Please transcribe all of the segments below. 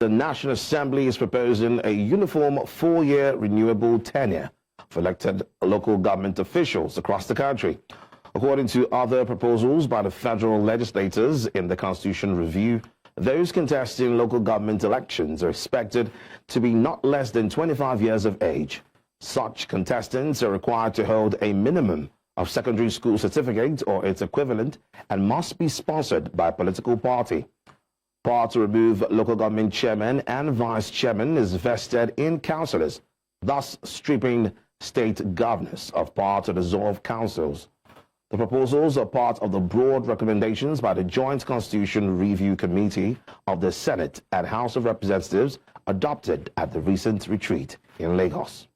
The National Assembly is proposing a uniform 4-year renewable tenure for elected local government officials across the country. According to other proposals by the federal legislators in the Constitution Review, those contesting local government elections are expected to be not less than 25 years of age. Such contestants are required to hold a minimum of secondary school certificate or its equivalent and must be sponsored by a political party. Power to remove local government chairman and vice chairman is vested in councillors, thus stripping state governors of power to dissolve councils. The proposals are part of the broad recommendations by the Joint Constitution Review Committee of the Senate and House of Representatives adopted at the recent retreat in Lagos.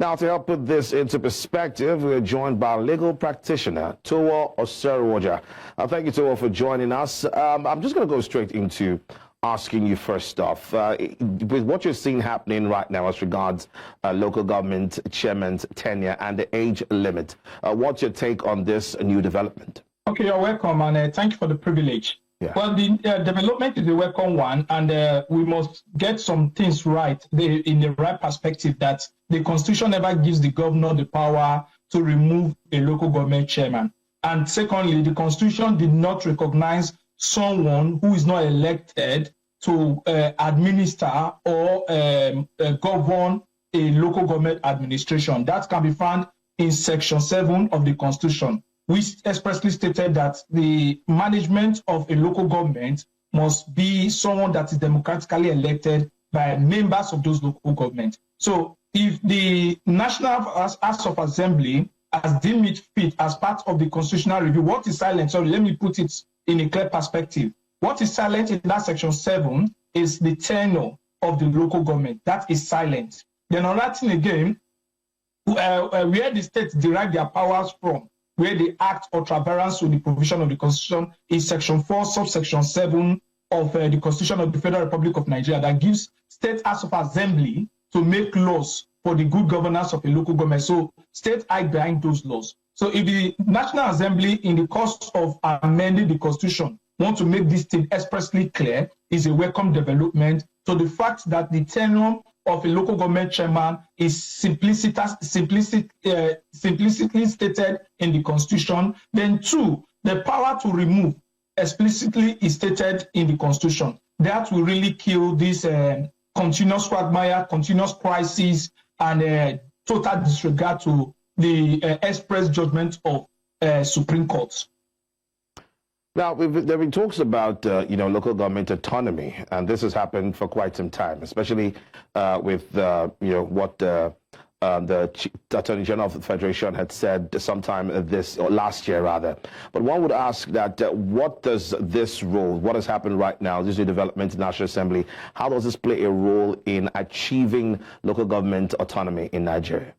Now, to help put this into perspective, we are joined by legal practitioner Towo Oseruoja. Thank you, Towo, for joining us. I'm just going to go straight into asking you first off, with what you're seeing happening right now as regards local government chairman's tenure and the age limit, what's your take on this new development? Okay, you're welcome, and thank you for the privilege. Yeah. Well, the development is a welcome one, and we must get some things right in the right perspective, that the Constitution never gives the governor the power to remove a local government chairman. And secondly, the Constitution did not recognize someone who is not elected to administer or govern a local government administration. That can be found in Section 7 of the Constitution, which expressly stated that the management of a local government must be someone that is democratically elected by members of those local governments. So if the National House of Assembly has deemed it fit as part of the constitutional review, what is silent? Sorry, let me put it in a clear perspective. What is silent in that Section 7 is the tenure of the local government. That is silent. Then another thing again, where the states derive their powers from, where they act or traverse with the provision of the Constitution, is Section 4, subsection 7 of the Constitution of the Federal Republic of Nigeria, that gives State House of Assembly to make laws for the good governance of a local government. So states hide behind those laws. So if the National Assembly, in the course of amending the Constitution, want to make this thing expressly clear, is a welcome development. So the fact that the tenure of a local government chairman is simplistically stated in the Constitution. Then two, the power to remove explicitly is stated in the Constitution. That will really kill this continuous quagmire, continuous crisis, and total disregard to the express judgment of Supreme Court. Now, there have been talks about, local government autonomy, and this has happened for quite some time, especially with, what the Attorney General of the Federation had said sometime last year, rather. But one would ask that what does this role, what has happened right now, this new development in the National Assembly, how does this play a role in achieving local government autonomy in Nigeria?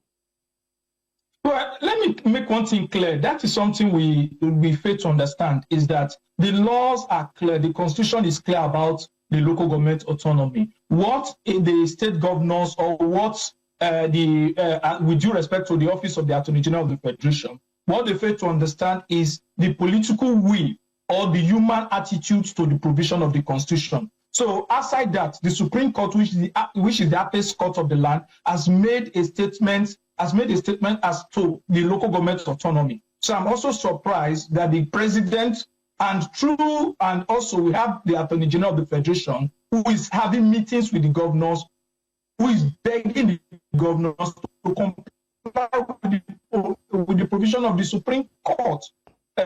Well, let me make one thing clear. That is something we fail to understand, is that the laws are clear. The Constitution is clear about the local government autonomy. What the state governors, or what with due respect to the office of the Attorney General of the Federation, what they fail to understand is the political will or the human attitude to the provision of the Constitution. So outside that, the Supreme Court, which is the apex court of the land, has made a statement as to the local government autonomy. So I'm also surprised that the president and also we have the Attorney General of the Federation, who is having meetings with the governors, who is begging the governors to comply with the provision of the Supreme Court,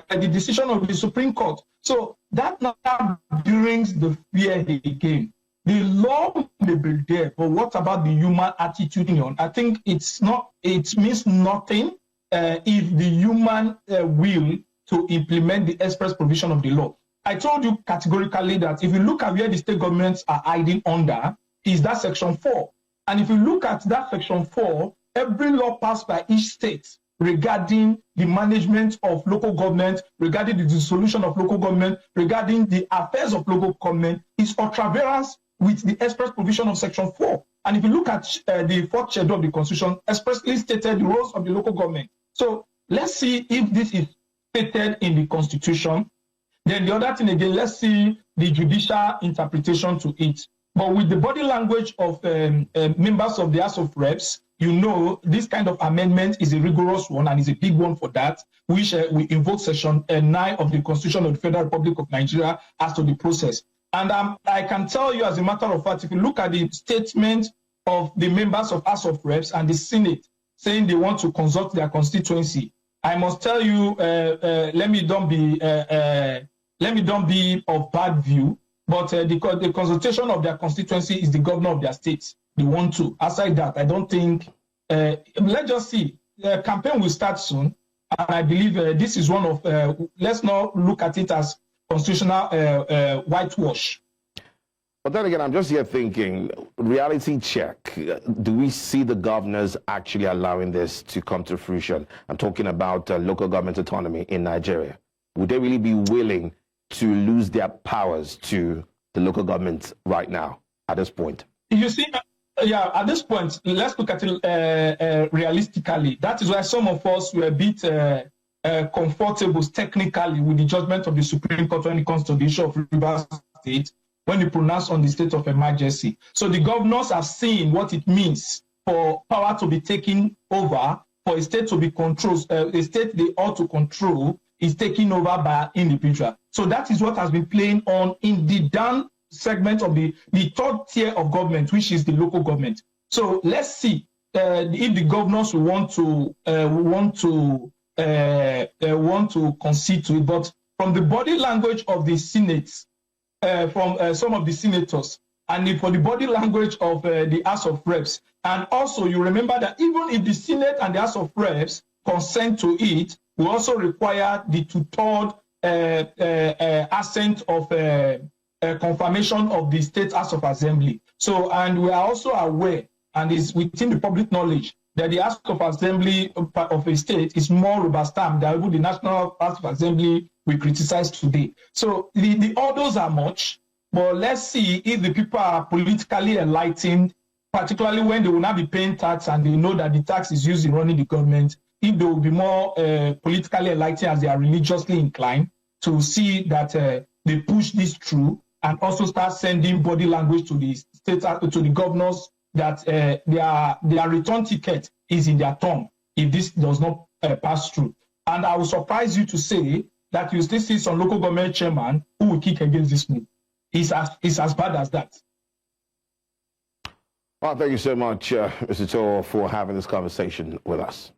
the decision of the Supreme Court. So that now brings the fear again. The law may be there, but what about the human attitude? I think it means nothing if the human will to implement the express provision of the law. I told you categorically that if you look at where the state governments are hiding under, is that Section 4. And if you look at that Section 4, every law passed by each state regarding the management of local government, regarding the dissolution of local government, regarding the affairs of local government, is ultravirus with the express provision of Section 4. And if you look at the 4th schedule of the Constitution, expressly stated the roles of the local government. So let's see if this is stated in the Constitution. Then the other thing again, let's see the judicial interpretation to it. But with the body language of members of the House of Reps, you know, this kind of amendment is a rigorous one and is a big one for that, which we invoke Section 9 of the Constitution of the Federal Republic of Nigeria as to the process. And I can tell you, as a matter of fact, if you look at the statement of the members of House of Reps and the Senate saying they want to consult their constituency, I must tell you, let me don't be of bad view, but the consultation of their constituency is the governor of their state. They want to. Aside that, I don't think. Let's just see. The campaign will start soon, and I believe this is one of. Let's not look at it as constitutional whitewash. But then again, I'm just here thinking, reality check. Do we see the governors actually allowing this to come to fruition? I'm talking about local government autonomy in Nigeria. Would they really be willing to lose their powers to the local government right now, at this point? You see, yeah, at this point, let's look at it realistically. That is why some of us were a bit comfortable technically with the judgment of the Supreme Court when it comes to the issue of Rivers State, when it pronounced on the state of emergency. So the governors have seen what it means for power to be taken over, for a state to be controlled, a state they ought to control is taken over by an individual. So that is what has been playing on in the down segment of the third tier of government, which is the local government. So let's see if the governors want to concede to it. But from the body language of the Senate, from some of the senators, and for the body language of the House of Reps, and also you remember that even if the Senate and the House of Reps consent to it, we also require the two-third assent of confirmation of the State House of Assembly. So, and we are also aware, and it's within the public knowledge, that the House of Assembly of a state is more robust than even the National House of Assembly we criticize today. So the orders are much, but let's see if the people are politically enlightened, particularly when they will not be paying tax and they know that the tax is used in running the government, if they will be more politically enlightened as they are religiously inclined to see that they push this through, and also start sending body language to the state, to the governors, that their return ticket is in their tongue if this does not pass through. And I will surprise you to say that you still see some local government chairman who will kick against this move. It's as bad as that. Well, thank you so much, Mr. Toh, for having this conversation with us.